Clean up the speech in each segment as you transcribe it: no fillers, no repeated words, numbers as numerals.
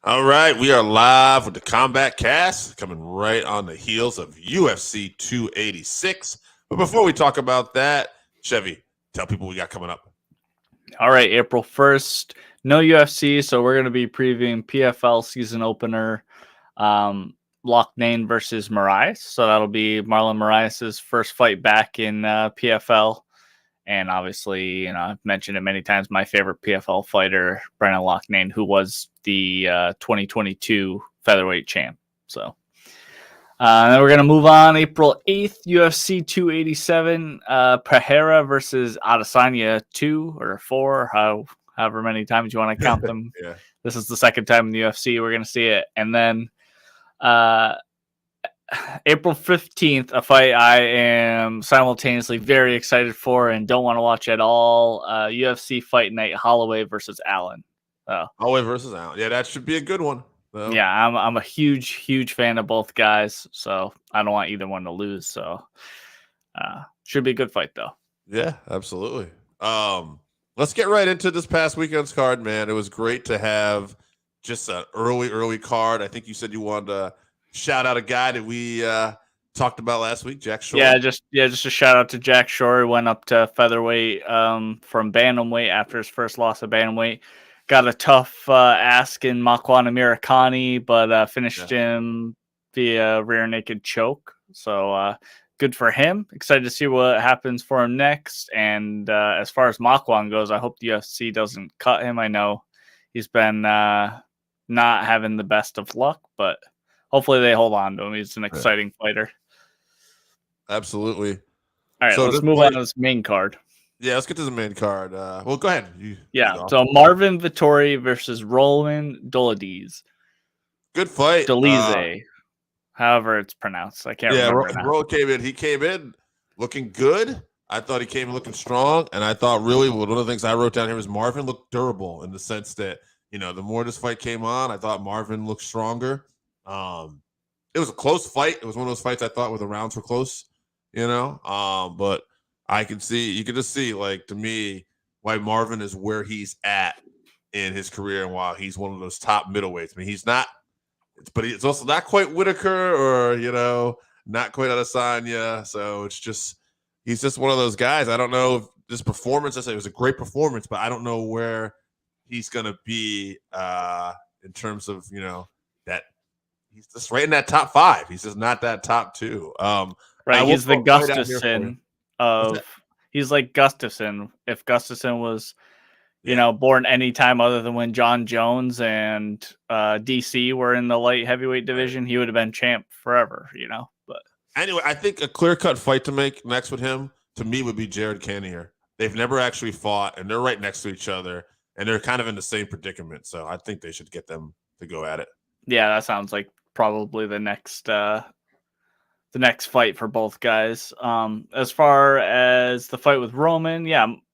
All right, we are live with the Combatcast, coming right on the heels of UFC 286. But before we talk about that, Chevy, tell people we got coming up. All right, April 1st, no UFC, so we're going to be previewing PFL season opener, Loughnane versus Moraes. So that'll be Marlon Moraes' first fight back in PFL. And obviously, I've mentioned it many times, my favorite PFL fighter, Brennan Loughnane, who was the 2022 featherweight champ. So then we're going to move on. April 8th, UFC 287, Pereira versus Adesanya 2 or 4, however many times you want to count them. Yeah. This is the second time in the UFC we're going to see it. And then April 15th, a fight I am simultaneously very excited for and don't want to watch at all. UFC Fight Night, Holloway versus Allen. Holloway versus Allen. Yeah, that should be a good one. So. Yeah, I'm a huge fan of both guys, so I don't want either one to lose. So should be a good fight, though. Yeah, absolutely. Let's get right into this past weekend's card, man. It was great to have just an early card. I think you said you wanted to shout out a guy that we talked about last week, Jack Shore. Yeah, just a shout out to Jack Shore. He went up to featherweight from bantamweight after his first loss of bantamweight. Got a tough ask in Makwan Amirkhani, but finished him via rear naked choke. So good for him. Excited to see what happens for him next. And as far as Makwan goes, I hope the UFC doesn't cut him. I know he's been not having the best of luck, but hopefully they hold on to him. He's an exciting fighter. Absolutely. All right, so let's move on to this main card. Yeah, let's get to the main card. Well, go ahead. So Marvin Vettori versus Roman Dolidze. Good fight. Dolidze, however it's pronounced. I can't remember. Yeah, Roman came in. He came in looking good. I thought he came in looking strong. And I thought really one of the things I wrote down here was Marvin looked durable in the sense that, the more this fight came on, I thought Marvin looked stronger. It was a close fight. It was one of those fights I thought where the rounds were close, but you could just see, like, to me, why Marvin is where he's at in his career and why he's one of those top middleweights. I mean, he's not, but he's also not quite Whitaker or, not quite Adesanya. So he's just one of those guys. I don't know if this performance, I say it was a great performance, but I don't know where he's going to be in terms of, that he's just right in that top 5. He's just not that top 2. Right. He's the Gustafson. He's like Gustafson. If Gustafson was, born any time other than when John Jones and DC were in the light heavyweight division, he would have been champ forever. But anyway, I think a clear-cut fight to make next with him to me would be Jared Cannonier. They've never actually fought, and they're right next to each other, and they're kind of in the same predicament. So I think they should get them to go at it. Yeah, that sounds like probably the next fight for both guys. As far as the fight with Roman,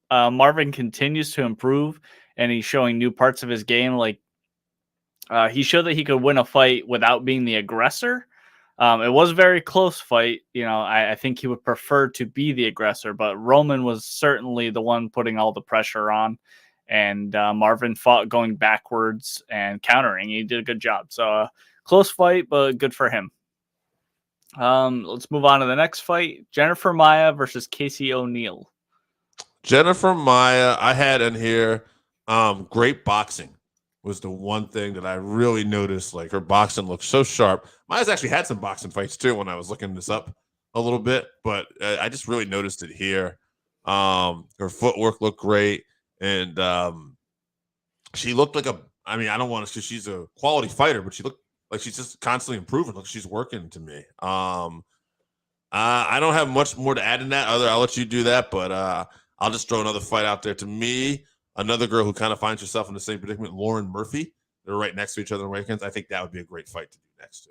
Marvin continues to improve, and he's showing new parts of his game. Like he showed that he could win a fight without being the aggressor. It was a very close fight. I think he would prefer to be the aggressor, but Roman was certainly the one putting all the pressure on, and Marvin fought going backwards and countering. He did a good job. So close fight, but good for him. Let's move on to the next fight. Jennifer Maia versus Casey O'Neill. Jennifer Maia, I had in here, great boxing was the one thing that I really noticed. Like, her boxing looked so sharp. Maia's actually had some boxing fights too when I was looking this up a little bit, but I just really noticed it here. Her footwork looked great, and she looked like I don't want to, because she's a quality fighter, but she looked like she's just constantly improving. Like, she's working to me. I don't have much more to add in that. I'll let you do that, but I'll just throw another fight out there. To me, another girl who kind of finds herself in the same predicament, Lauren Murphy. They're right next to each other in weightings. I think that would be a great fight to do next to.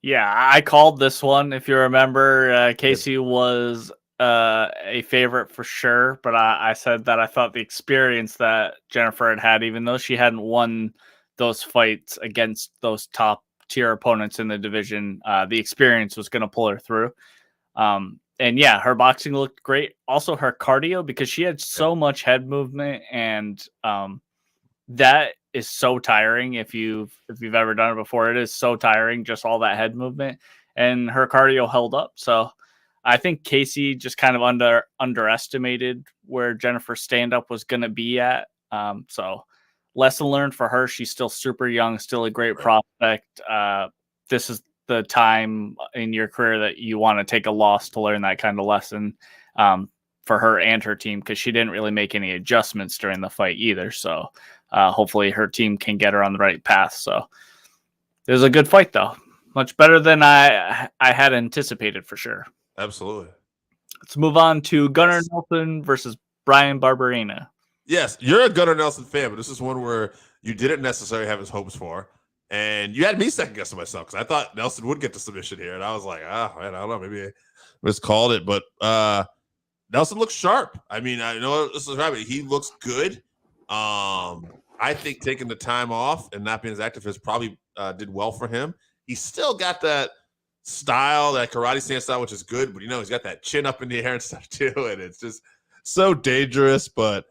Yeah, I called this one. If you remember, Casey was a favorite for sure, but I said that I thought the experience that Jennifer had, even though she hadn't won those fights against those top tier opponents in the division, the experience was going to pull her through. And yeah, her boxing looked great. Also her cardio, because she had so much head movement, and that is so tiring. If you've ever done it before, it is so tiring, just all that head movement, and her cardio held up. So I think Casey just kind of underestimated where Jennifer's stand-up was going to be at. So lesson learned for her. She's still super young, still a great prospect. This is the time in your career that you want to take a loss to learn that kind of lesson for her and her team, because she didn't really make any adjustments during the fight either. So hopefully her team can get her on the right path. So it was a good fight, though. Much better than I had anticipated, for sure. Absolutely. Let's move on to Gunnar Nelson versus Brian Barberena. Yes, you're a Gunnar Nelson fan, but this is one where you didn't necessarily have his hopes for. And you had me second guessing myself because I thought Nelson would get the submission here. And I was like, man, I don't know. Maybe I miscalled it. But Nelson looks sharp. I mean, I know this is right, but he looks good. I think taking the time off and not being as active has probably did well for him. He's still got that style, that karate stance style, which is good. But, he's got that chin up in the air and stuff too. And it's just so dangerous. But,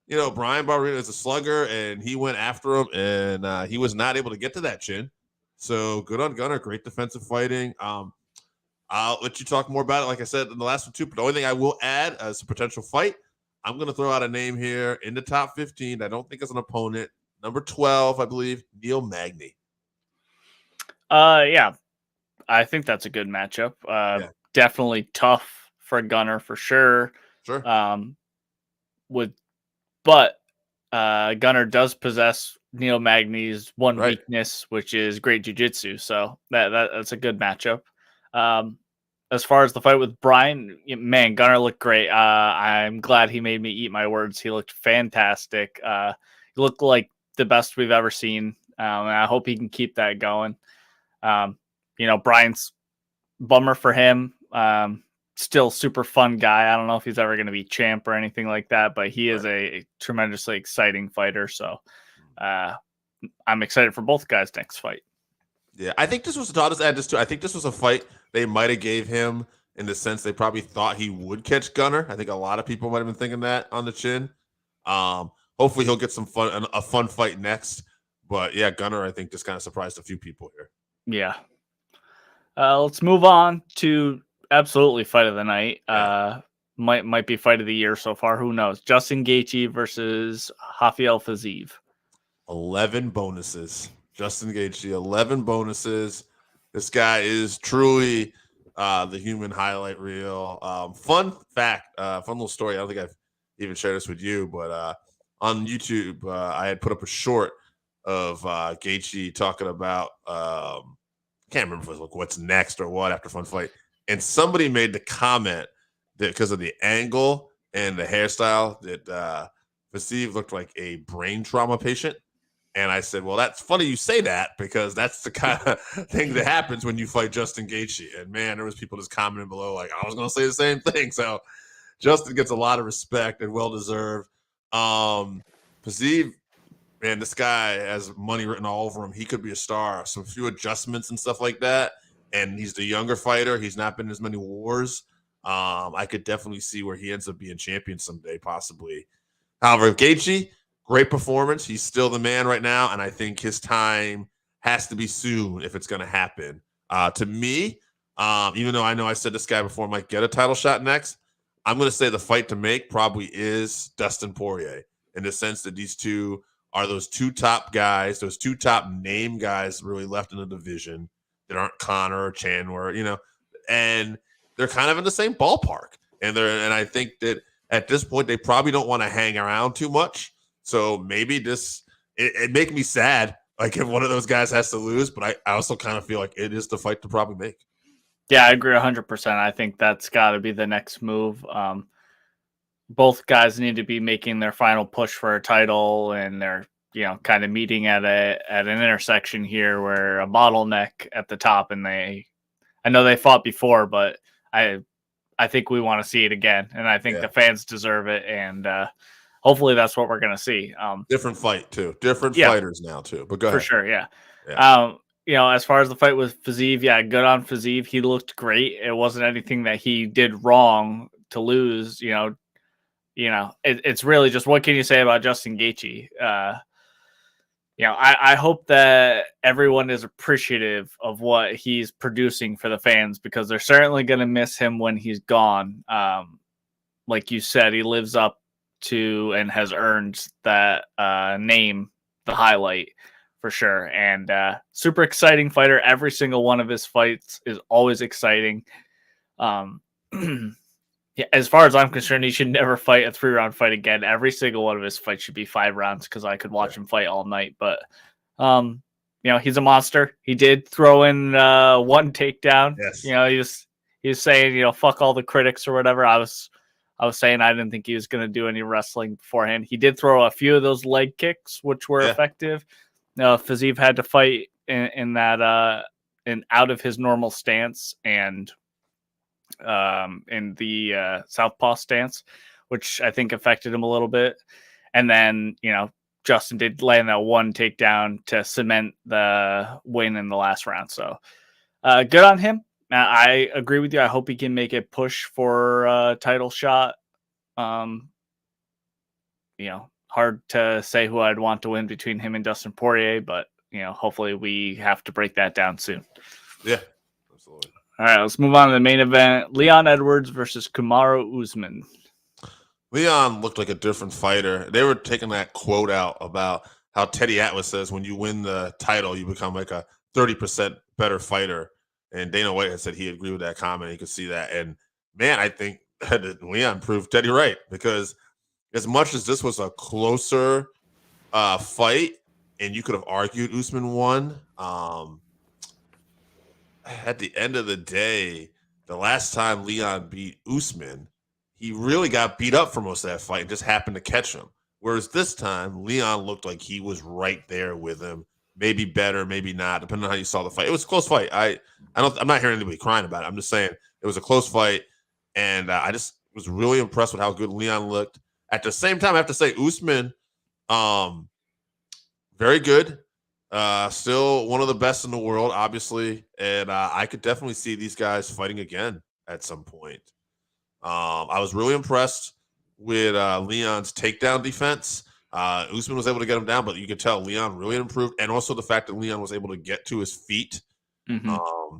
Brian Barberena is a slugger, and he went after him, and he was not able to get to that chin. So good on Gunnar. Great defensive fighting. I'll let you talk more about it, like I said in the last one too. But the only thing I will add as a potential fight, I'm going to throw out a name here in the top 15. I don't think it's an opponent. Number 12, I believe, Neil Magny. Yeah, I think that's a good matchup. Definitely tough for Gunnar for sure. Sure. But Gunnar does possess Neil Magny's one weakness, which is great jiu-jitsu. So that's a good matchup. As far as the fight with Brian, man, Gunnar looked great. I'm glad he made me eat my words. He looked fantastic. He looked like the best we've ever seen. And I hope he can keep that going. Brian's bummer for him. Still super fun guy. I don't know if he's ever going to be champ or anything like that, but he is a tremendously exciting fighter. So I'm excited for both guys' next fight. Yeah, I think this was, I'll just add this too. I think this was a fight they might have gave him in the sense they probably thought he would catch Gunnar. I think a lot of people might have been thinking that on the chin. Hopefully he'll get a fun fight next. But yeah, Gunnar, I think, just kind of surprised a few people here. Yeah. Let's move on to absolutely fight of the night. Might be fight of the year so far. Who knows? Justin Gaethje versus Rafael Fiziev. 11 bonuses. Justin Gaethje, 11 bonuses. This guy is truly the human highlight reel. Fun fact, fun little story. I don't think I've even shared this with you, but on YouTube, I had put up a short of Gaethje talking about, can't remember if it was like what's next or what after fun fight. And somebody made the comment that because of the angle and the hairstyle that Fiziev looked like a brain trauma patient. And I said, well, that's funny you say that because that's the kind of thing that happens when you fight Justin Gaethje. And, man, there was people just commenting below like, I was going to say the same thing. So Justin gets a lot of respect and well-deserved. Fiziev, man, this guy has money written all over him. He could be a star. Some few adjustments and stuff like that. And he's the younger fighter. He's not been in as many wars. I could definitely see where he ends up being champion someday, possibly. However, Gaethje, great performance. He's still the man right now, and I think his time has to be soon if it's going to happen. To me, even though I know I said this guy before might get a title shot next, I'm going to say the fight to make probably is Dustin Poirier in the sense that these two are those two top guys, those two top name guys really left in the division that aren't Conor or Chandler, and they're kind of in the same ballpark. And I think that at this point, they probably don't want to hang around too much. So maybe it make me sad, like if one of those guys has to lose, but I also kind of feel like it is the fight to probably make. Yeah, I agree 100%. I think that's got to be the next move. Both guys need to be making their final push for a title, and they're kind of meeting at an intersection here where a bottleneck at the top, and I know they fought before, but I think we want to see it again, and I think the fans deserve it, and hopefully that's what we're going to see. Different fight too. Different fighters now too. But go ahead. For sure, yeah. As far as the fight with Fiziev, good on Fiziev. He looked great. It wasn't anything that he did wrong to lose. It's really just what can you say about Justin Gaethje? I hope that everyone is appreciative of what he's producing for the fans, because they're certainly going to miss him when he's gone. Like you said, he lives up to and has earned that name, the highlight, for sure. And super exciting fighter. Every single one of his fights is always exciting. Yeah, as far as I'm concerned, he should never fight a 3-round fight again. Every single one of his fights should be 5 rounds, because I could watch him fight all night. But, he's a monster. He did throw in one takedown. Yes. He was saying, fuck all the critics or whatever. I was saying I didn't think he was going to do any wrestling beforehand. He did throw a few of those leg kicks, which were effective. Fiziev had to fight in that in out of his normal stance and in the southpaw stance, which I think affected him a little bit. And then, Justin did land that one takedown to cement the win in the last round. So good on him. I agree with you. I hope he can make a push for a title shot. Hard to say who I'd want to win between him and Dustin Poirier, but hopefully we have to break that down soon. Yeah, absolutely. All right, let's move on to the main event. Leon Edwards versus Kamaru Usman. Leon looked like a different fighter. They were taking that quote out about how Teddy Atlas says when you win the title, you become like a 30% better fighter. And Dana White had said he agreed with that comment. He could see that. And, man, I think Leon proved Teddy right, because as much as this was a closer fight and you could have argued Usman won, at the end of the day, the last time Leon beat Usman, he really got beat up for most of that fight and just happened to catch him. Whereas this time, Leon looked like he was right there with him. Maybe better, maybe not, depending on how you saw the fight. It was a close fight. I'm not hearing anybody crying about it. I'm just saying it was a close fight, and I just was really impressed with how good Leon looked. At the same time, I have to say Usman, very good. Still one of the best in the world, obviously, and I could definitely see these guys fighting again at some point. I was really impressed with Leon's takedown defense. Usman was able to get him down, but you could tell Leon really improved, and also the fact that Leon was able to get to his feet. Mm-hmm.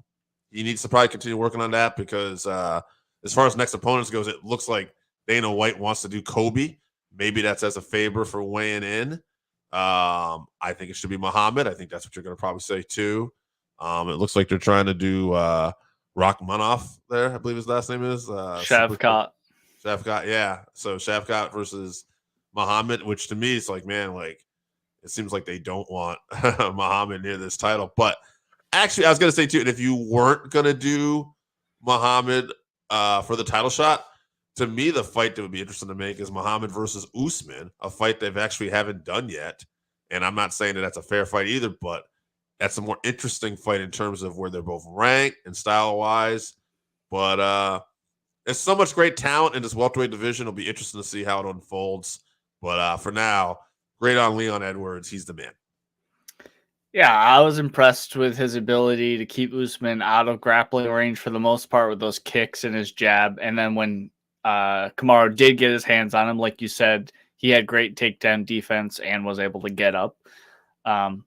He needs to probably continue working on that, because as far as next opponents goes, it looks like Dana White wants to do Kobe. Maybe that's as a favor for weighing in. I think it should be Muhammad. I think that's what you're going to probably say too. It looks like they're trying to do Rachmanov there. I believe his last name is Shavkat. Shavkat, yeah. So Shavkat versus Muhammad, which to me is like, man, like it seems like they don't want Muhammad near this title. But actually, I was going to say too, and if you weren't going to do Muhammad for the title shot, to me, the fight that would be interesting to make is Muhammad versus Usman, a fight they've actually haven't done yet. And I'm not saying that that's a fair fight either, but that's a more interesting fight in terms of where they're both ranked and style-wise. But there's so much great talent in this welterweight division. It'll be interesting to see how it unfolds. But for now, great on Leon Edwards. He's the man. Yeah, I was impressed with his ability to keep Usman out of grappling range for the most part with those kicks and his jab. And then when Kamaru did get his hands on him, like you said, he had great takedown defense and was able to get up. I'm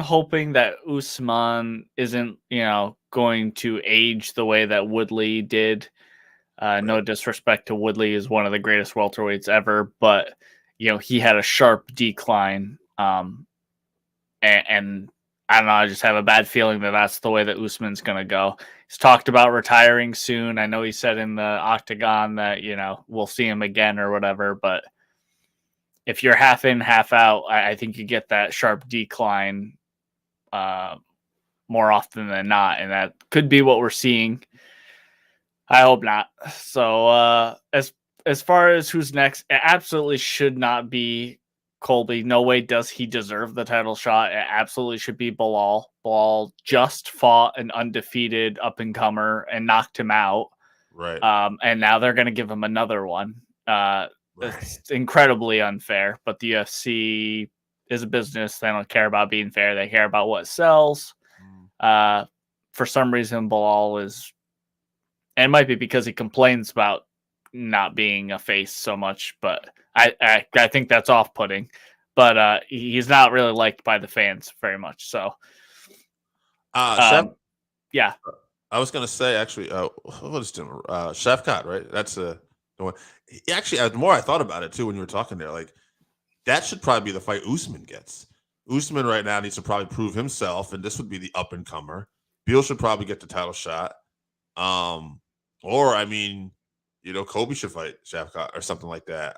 hoping that Usman isn't, going to age the way that Woodley did. No disrespect to Woodley, is one of the greatest welterweights ever, but he had a sharp decline. And I don't know, I just have a bad feeling that that's the way that Usman's going to go. He's talked about retiring soon. I know he said in the octagon that, we'll see him again or whatever, but if you're half in, half out, I think you get that sharp decline more often than not, and that could be what we're seeing. I hope not. So as far as who's next, it absolutely should not be Colby. No way does he deserve the title shot. It absolutely should be Belal. Belal just fought an undefeated up-and-comer and knocked him out. Right. And now they're going to give him another one. It's incredibly unfair, but the UFC is a business. They don't care about being fair. They care about what sells. For some reason, Belal is, and it might be because he complains about not being a face so much, but I think that's off-putting, but he's not really liked by the fans very much. So, Chef, yeah, I was gonna say actually, what is doing? Shafkat, right? That's the one. Actually, the more I thought about it too, when you were talking there, like that should probably be the fight Usman gets. Usman right now needs to probably prove himself, and this would be the up and comer. Beal should probably get the title shot. Or I mean, Kobe should fight Shafkat or something like that.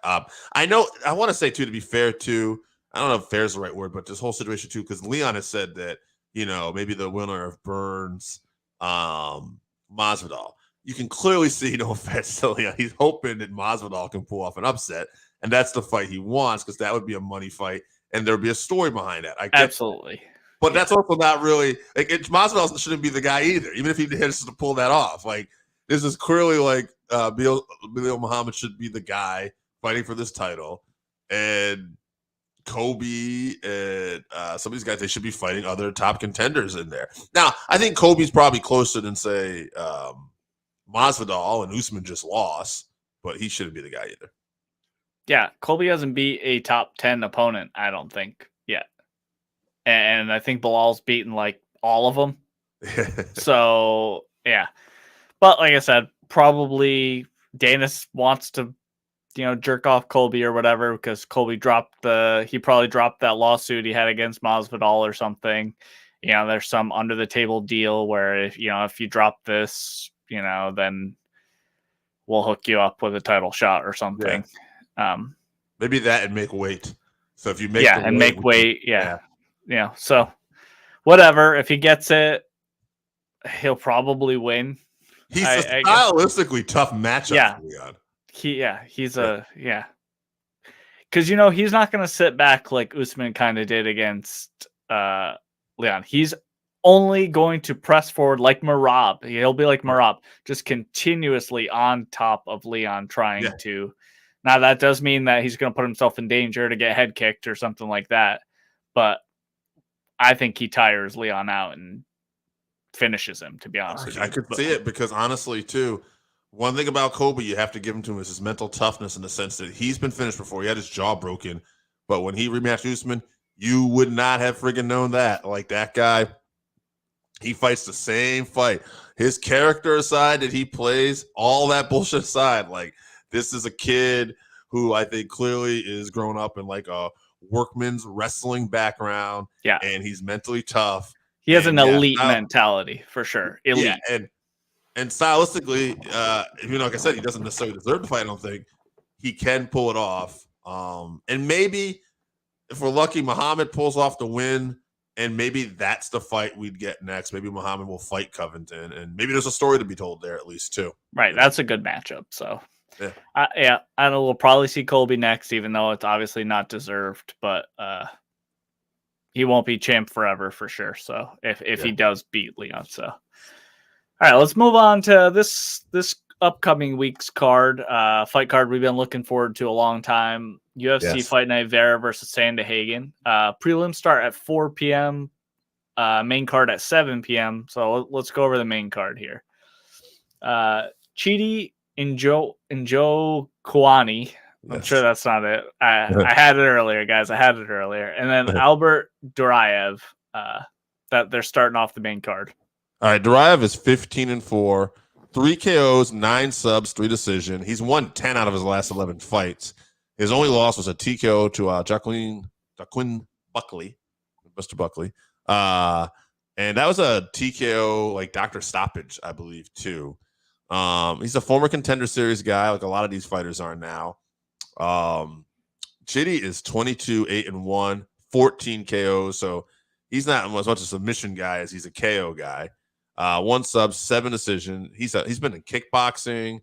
I know I want to say too, to be fair too, I don't know if fair is the right word, but this whole situation too, because Leon has said that, maybe the winner of Burns, Masvidal. You can clearly see, no offense to Leon, he's hoping that Masvidal can pull off an upset, and that's the fight he wants, because that would be a money fight, and there'd be a story behind that. I get absolutely. that. But that's also not really like Masvidal shouldn't be the guy either, even if he has to pull that off. Like this is clearly like Bilal Muhammad should be the guy fighting for this title, and Kobe and some of these guys, they should be fighting other top contenders in there. Now, I think Kobe's probably closer than say Masvidal, and Usman just lost, but he shouldn't be the guy either. Yeah, Colby hasn't beat a top 10 opponent, I don't think, yet. And I think Bilal's beaten like all of them. So, yeah. But like I said, probably Danis wants to, jerk off Colby or whatever, because Colby he probably dropped that lawsuit he had against Masvidal or something. There's some under the table deal where if you drop this, then we'll hook you up with a title shot or something. Yeah. Maybe that and make weight. So if you make make weight. So whatever. If he gets it, he'll probably win. He's a stylistically tough matchup. Yeah, because he's not going to sit back like Usman kind of did against Leon. He's only going to press forward like Merab. He'll be like Merab, just continuously on top of Leon, trying to. Now that does mean that he's going to put himself in danger to get head kicked or something like that, but I think he tires Leon out and finishes him, to be honest with you. I could see it, because honestly too, one thing about Kobe you have to give him to him is his mental toughness, in the sense that he's been finished before. He had his jaw broken, but when he rematched Usman, you would not have friggin' known that. Like that guy, he fights the same fight. His character aside that he plays, all that bullshit aside, like this is a kid who I think clearly is grown up in like a workman's wrestling background. Yeah. And he's mentally tough. He has an elite mentality for sure. Elite. Yeah, and stylistically, like I said, he doesn't necessarily deserve to fight. I don't think he can pull it off. And maybe if we're lucky, Muhammad pulls off the win, and maybe that's the fight we'd get next. Maybe Muhammad will fight Covington, and maybe there's a story to be told there at least too. Right, that's a good matchup. So, I know we'll probably see Colby next, even though it's obviously not deserved, but he won't be champ forever for sure. So if he does beat Leon, so all right, let's move on to this upcoming week's card, fight card we've been looking forward to a long time. UFC Fight Night, Vera versus Sandhagen. Prelims start at 4 p.m. Main card at 7 p.m. So let's go over the main card here. Chidi Njokani. I'm sure that's not it. I had it earlier, guys. And then Albert Duraev. That they're starting off the main card. All right, Duraev is 15-4, 3 KOs, 9 subs, 3 decision. He's won 10 out of his last 11 fights. His only loss was a TKO to Jacqueline Buckley, Mr. Buckley. And that was a TKO, like Dr. Stoppage, I believe, too. He's a former Contender Series guy, like a lot of these fighters are now. Chidi is 22-8-1, 14 KOs, so he's not as much a submission guy as he's a KO guy. 1 sub, 7 decision. He's been in kickboxing.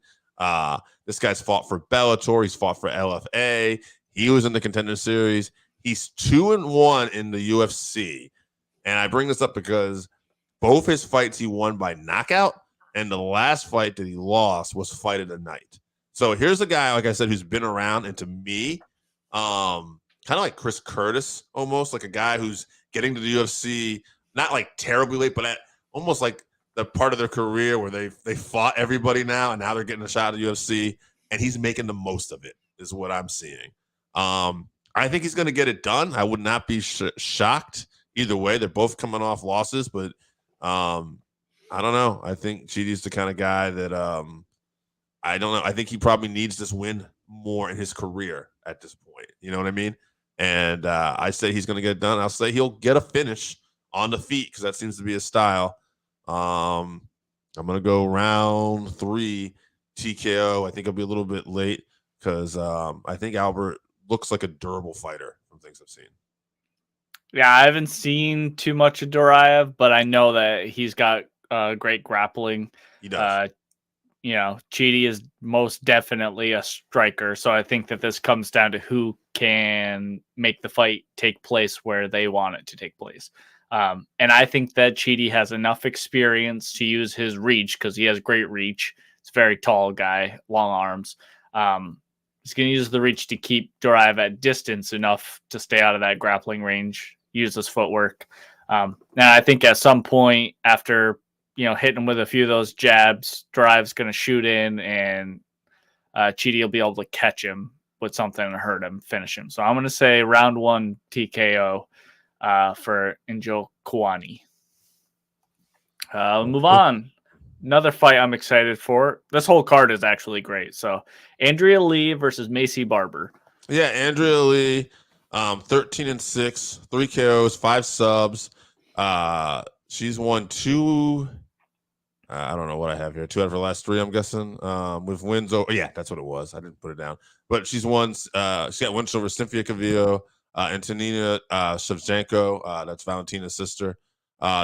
This guy's fought for Bellator. He's fought for LFA. He was in the Contender Series. He's 2-1 in the UFC. And I bring this up because both his fights he won by knockout, and the last fight that he lost was fight of the night. So here's a guy, like I said, who's been around, and to me, kind of like Chris Curtis, almost like a guy who's getting to the UFC, not like terribly late, but at almost like the part of their career where they fought everybody now, and now they're getting a shot at the UFC, and he's making the most of it, is what I'm seeing. I think he's going to get it done. I would not be shocked either way. They're both coming off losses, but I don't know. I think Chidi's the kind of guy that I don't know. I think he probably needs this win more in his career at this point. You know what I mean? And I say he's going to get it done. I'll say he'll get a finish on the feet because that seems to be his style. I'm going to go round 3 TKO. I think I'll be a little bit late because I think Albert looks like a durable fighter from things I've seen. Yeah, I haven't seen too much of Duraev, but I know that he's got great grappling. He does. Chidi is most definitely a striker, so I think that this comes down to who can make the fight take place where they want it to take place. And I think that Chidi has enough experience to use his reach because he has great reach. He's a very tall guy, long arms. He's going to use the reach to keep Duraev at distance enough to stay out of that grappling range, use his footwork. Now, I think at some point after hitting him with a few of those jabs, Duraev's going to shoot in, and Chidi will be able to catch him with something and hurt him, finish him. So I'm going to say round 1 TKO for Njokani. Move on. Another fight I'm excited for. This whole card is actually great. So Andrea Lee versus Maycee Barber. Yeah, Andrea Lee, 13-6, 3 KOs, 5 subs. She's won 2. I don't know what I have here. 2 out of her last 3, I'm guessing. With wins over. Yeah, that's what it was. I didn't put it down. But she's won. She got wins over Cynthia Cavillo, Antonina Shevchenko. That's Valentina's sister.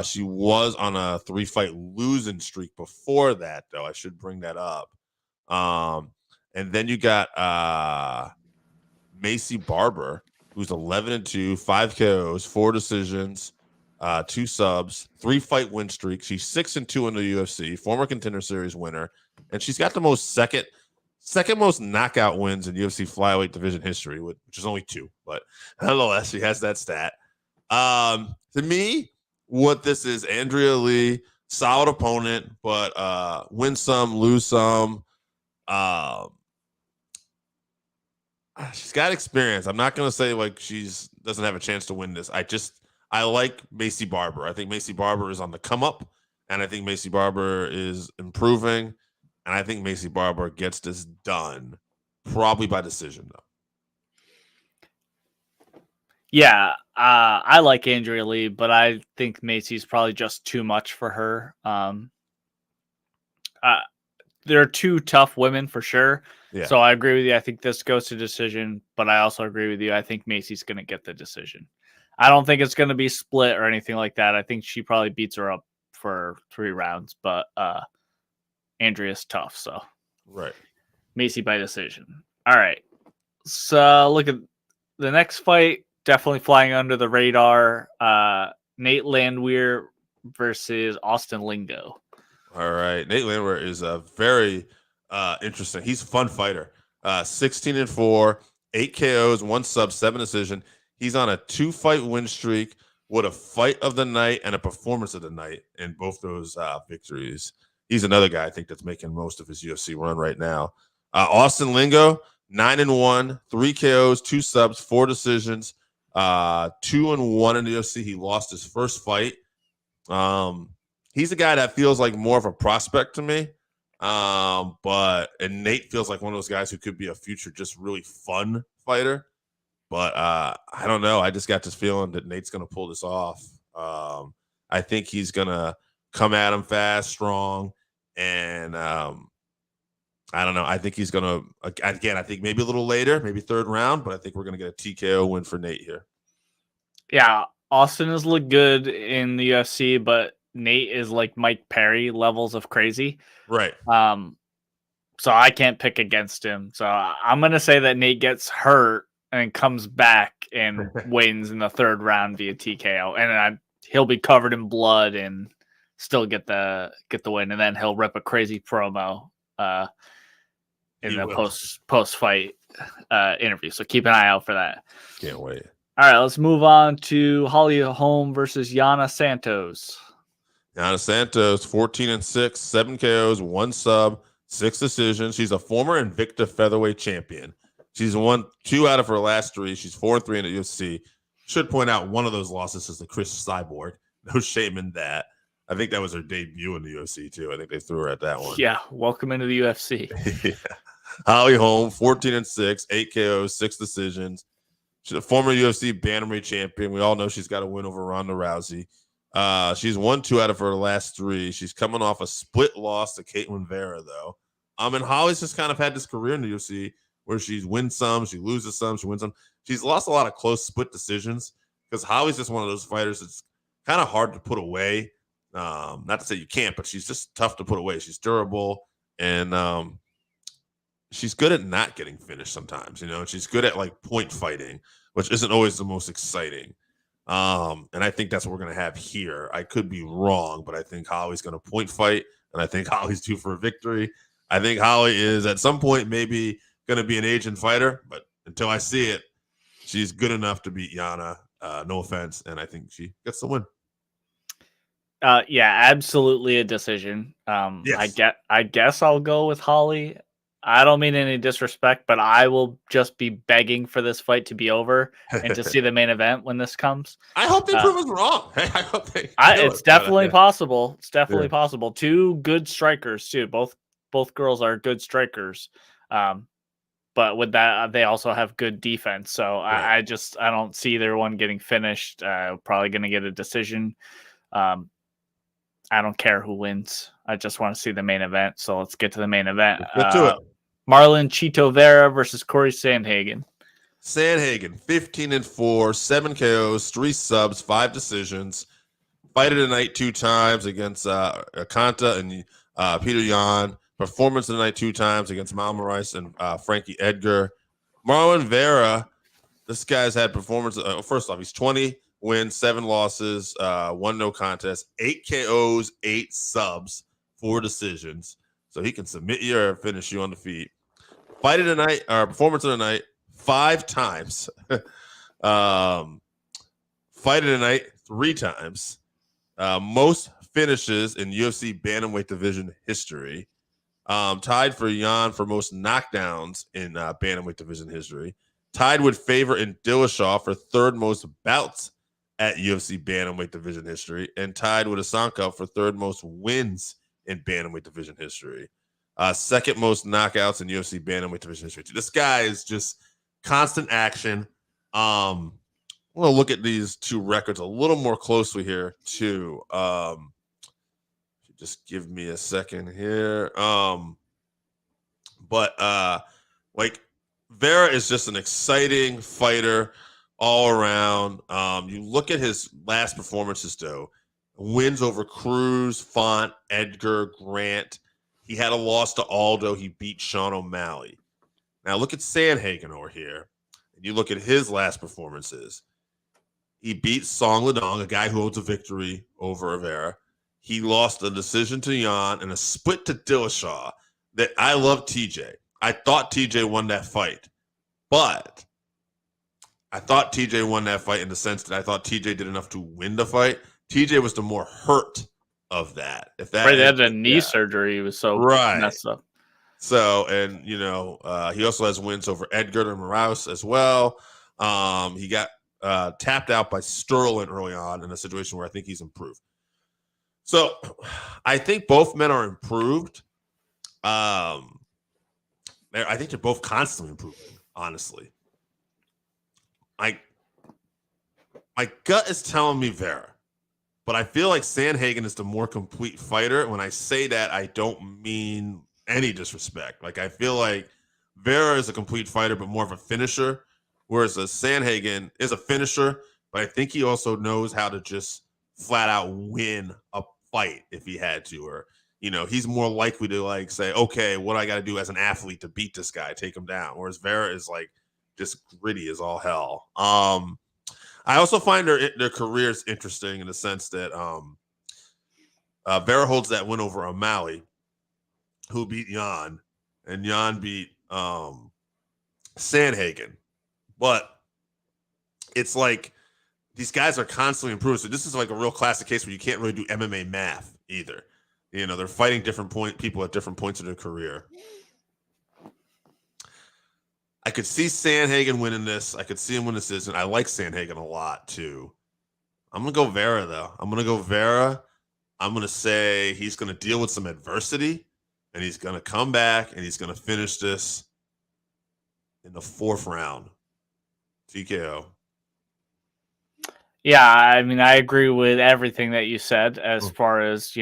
She was on a 3-fight losing streak before that, though. I should bring that up. And then you got Maycee Barber, who's 11-2, 5 KOs, 4 decisions, 2 subs, 3-fight win streak. She's 6-2 in the UFC, former Contender Series winner, and she's got the second most knockout wins in UFC flyweight division history, which is only 2, but nonetheless, she has that stat. To me, what this is, Andrea Lee, solid opponent, but win some, lose some. She's got experience. I'm not going to say like she's doesn't have a chance to win this. I like Maycee Barber. I think Maycee Barber is on the come up, and I think Maycee Barber is improving, and I think Maycee Barber gets this done probably by decision though. Yeah, I like Andrea Lee, but I think Maycee's probably just too much for her. They're 2 tough women for sure. Yeah. So I agree with you. I think this goes to decision, but I also agree with you. I think Maycee's going to get the decision. I don't think it's going to be split or anything like that. I think she probably beats her up for 3 rounds, but Andrea's tough. So right. Maycee by decision. All right. So look at the next fight. Definitely flying under the radar. Nate Landwehr versus Austin Lingo. All right. Nate Landwehr is a very interesting. He's a fun fighter. 16-4, 8 KOs, 1 sub, 7 decision. He's on a 2-fight win streak with a fight of the night and a performance of the night in both those victories. He's another guy I think that's making most of his UFC run right now. Austin Lingo, 9-1, 3 KOs, 2 subs, 4 decisions, 2-1 in the UFC. He lost his first fight. He's a guy that feels like more of a prospect to me. And Nate feels like one of those guys who could be a future, just really fun fighter. But I don't know. I just got this feeling that Nate's going to pull this off. I think he's going to come at him fast, strong, and I don't know. I think he's going to, again, I think maybe a little later, maybe 3rd round, but I think we're going to get a TKO win for Nate here. Yeah, Austin has looked good in the UFC, but Nate is like Mike Perry levels of crazy. Right. So I can't pick against him. So I'm going to say that Nate gets hurt and comes back and wins in the 3rd round via TKO. And he'll be covered in blood and still get the win. And then he'll rip a crazy promo in the post-fight interview. So keep an eye out for that. Can't wait. All right, let's move on to Holly Holm versus Yana Santos. Yana Santos, 14-6, 7 KOs, 1 sub, 6 decisions. She's a former Invicta featherweight champion. She's won 2 out of her last 3. She's 4-3 in the UFC. Should point out one of those losses is the Chris Cyborg. No shame in that. I think that was her debut in the UFC too. I think they threw her at that one. Yeah, welcome into the UFC. Yeah. Holly Holm, 14-6, 8 KOs, 6 decisions. She's a former UFC bantamweight champion. We all know she's got a win over Ronda Rousey. She's won 2 out of her last 3. She's coming off a split loss to Caitlin Vera, though. And Holly's just kind of had this career in the UFC where she's wins some, she loses some, she wins some. She's lost a lot of close split decisions because Holly's just one of those fighters that's kind of hard to put away. Not to say you can't, but she's just tough to put away. She's durable, and she's good at not getting finished sometimes, and she's good at like point fighting, which isn't always the most exciting. And I think that's what we're going to have here. I could be wrong, but I think Holly's going to point fight, and I think Holly's due for a victory. I think Holly is at some point maybe going to be an agent fighter, but until I see it, she's good enough to beat Yana. No offense, and I think she gets the win. Yeah, absolutely a decision. Yes. I guess I'll go with Holly. I don't mean any disrespect, but I will just be begging for this fight to be over and to see the main event when this comes. I hope they prove us wrong. I hope they. It's definitely possible. It's definitely possible. 2 good strikers too. Both girls are good strikers. But with that, they also have good defense. So right. I don't see either one getting finished. Probably going to get a decision. I don't care who wins. I just want to see the main event. So let's get to the main event. Let's get to it. Marlon Chito Vera versus Corey Sandhagen. Sandhagen, 15-4, 7 KOs, 3 subs, 5 decisions. Fighted tonight 2 times against Akanta and Peter Yan. Performance of the night 2 times against Mal Moraes and Frankie Edgar. Marlon Vera, this guy's had performance. First off, he's 20 wins, 7 losses, 1 no contest, 8 KOs, 8 subs, 4 decisions. So he can submit you or finish you on the feet. Fight of the night, or performance of the night, 5 times. Fight of the night, 3 times. Most finishes in UFC bantamweight division history. Tied for Yan for most knockdowns in bantamweight division history. Tied with Favor and Dillashaw for 3rd most bouts at UFC bantamweight division history, and tied with Asanka for 3rd most wins in bantamweight division history. 2nd most knockouts in UFC bantamweight division history. This guy is just constant action. We'll look at these 2 records a little more closely here too. Just give me a second here. But Vera is just an exciting fighter all around. You look at his last performances, though. Wins over Cruz, Font, Edgar, Grant. He had a loss to Aldo. He beat Sean O'Malley. Now look at Sandhagen over here. And you look at his last performances. He beat Song Ladong, a guy who holds a victory over Vera. He lost a decision to Yan and a split to Dillashaw. That I love TJ. I thought TJ won that fight. But I thought TJ won that fight in the sense that I thought TJ did enough to win the fight. TJ was the more hurt of that. If that right, they had a knee surgery. He was so messed up. So, and he also has wins over Edgar and Moraes as well. He got tapped out by Sterling early on in a situation where I think he's improved. So I think both men are improved. I think they're both constantly improving, honestly. My gut is telling me Vera, but I feel like Sandhagen is the more complete fighter. When I say that, I don't mean any disrespect. Like, I feel like Vera is a complete fighter, but more of a finisher, whereas Sandhagen is a finisher, but I think he also knows how to just flat out win a fight if he had to, or he's more likely to say, okay, what I got to do as an athlete to beat this guy, take him down. Whereas Vera is just gritty as all hell. I also find their careers interesting in the sense that Vera holds that win over O'Malley, who beat Yan, and Yan beat Sandhagen. But it's like these guys are constantly improving. So this is like a real classic case where you can't really do MMA math either. They're fighting different people at different points of their career. I could see Sandhagen winning this. I could see him win this decision. I like Sandhagen a lot too. I'm gonna go Vera though. I'm gonna say he's gonna deal with some adversity, and he's gonna come back and he's gonna finish this in the 4th round. TKO. Yeah, I mean, I agree with everything that you said as far as,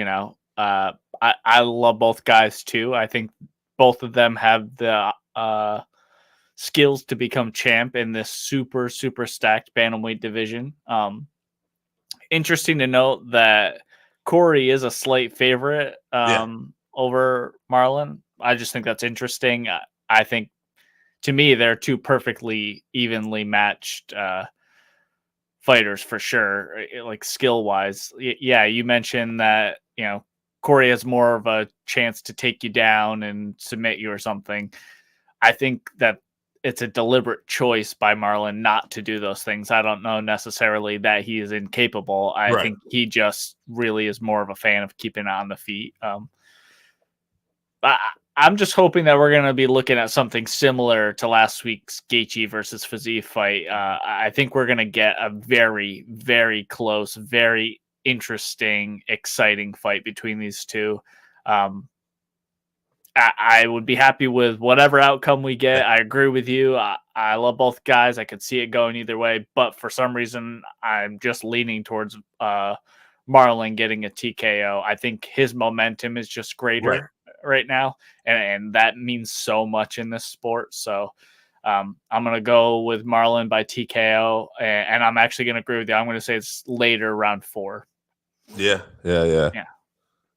I love both guys too. I think both of them have the skills to become champ in this super, super stacked bantamweight division. Interesting to note that Corey is a slight favorite over Marlon. I just think that's interesting. I think, to me, they're two perfectly evenly matched fighters for sure, like skill wise. Yeah, you mentioned that, Corey has more of a chance to take you down and submit you or something. I think that it's a deliberate choice by Marlon not to do those things. I don't know necessarily that he is incapable. I think he just really is more of a fan of keeping it on the feet. I'm just hoping that we're going to be looking at something similar to last week's Gaethje versus Fiziev fight. I think we're going to get a very, very close, very interesting, exciting fight between these two. I would be happy with whatever outcome we get. I agree with you. I love both guys. I could see it going either way, but for some reason, I'm just leaning towards Marlon getting a TKO. I think his momentum is just greater right now, and that means so much in this sport. So I'm going to go with Marlon by TKO, and I'm actually going to agree with you. I'm going to say it's later, round 4. Yeah.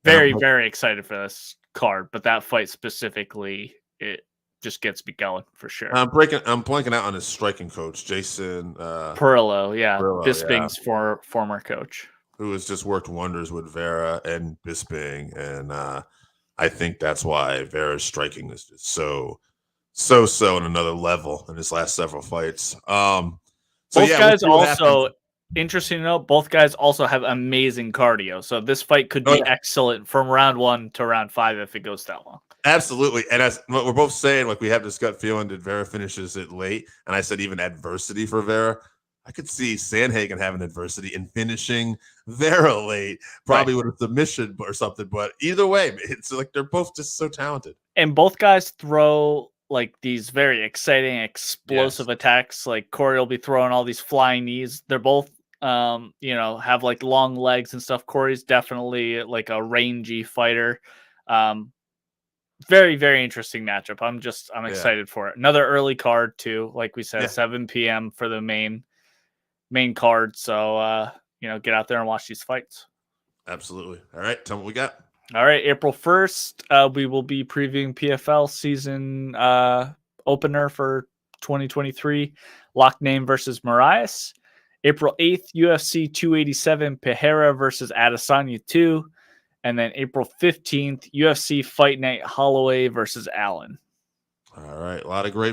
Very, very excited for this card, but that fight specifically, it just gets me going for sure. I'm blanking out on his striking coach, Jason Perillo, Bisping's former coach, who has just worked wonders with Vera and Bisping, and I think that's why Vera's striking is just so on another level in his last several fights. Both guys also, interesting to note, both guys also have amazing cardio. So this fight could be excellent from round 1 to round 5 if it goes that long. Absolutely. And as what we're both saying, like we have this gut feeling that Vera finishes it late. And I said even adversity for Vera. I could see Sandhagen having adversity and finishing Vera late, probably with a submission or something. But either way, it's like they're both just so talented. And both guys throw like these very exciting, explosive attacks. Like Corey will be throwing all these flying knees. They're both, have like long legs and stuff. Corey's definitely like a rangy fighter. Very, very interesting matchup. I'm excited for it. Another early card too. Like we said, 7 p.m. for the main card. So, get out there and watch these fights. Absolutely. All right. Tell me what we got. All right. April 1st, we will be previewing PFL season opener for 2023. Lock Name versus Marias. April 8th, UFC 287, Pereira versus Adesanya 2. And then April 15th, UFC Fight Night, Holloway versus Allen. All right. A lot of great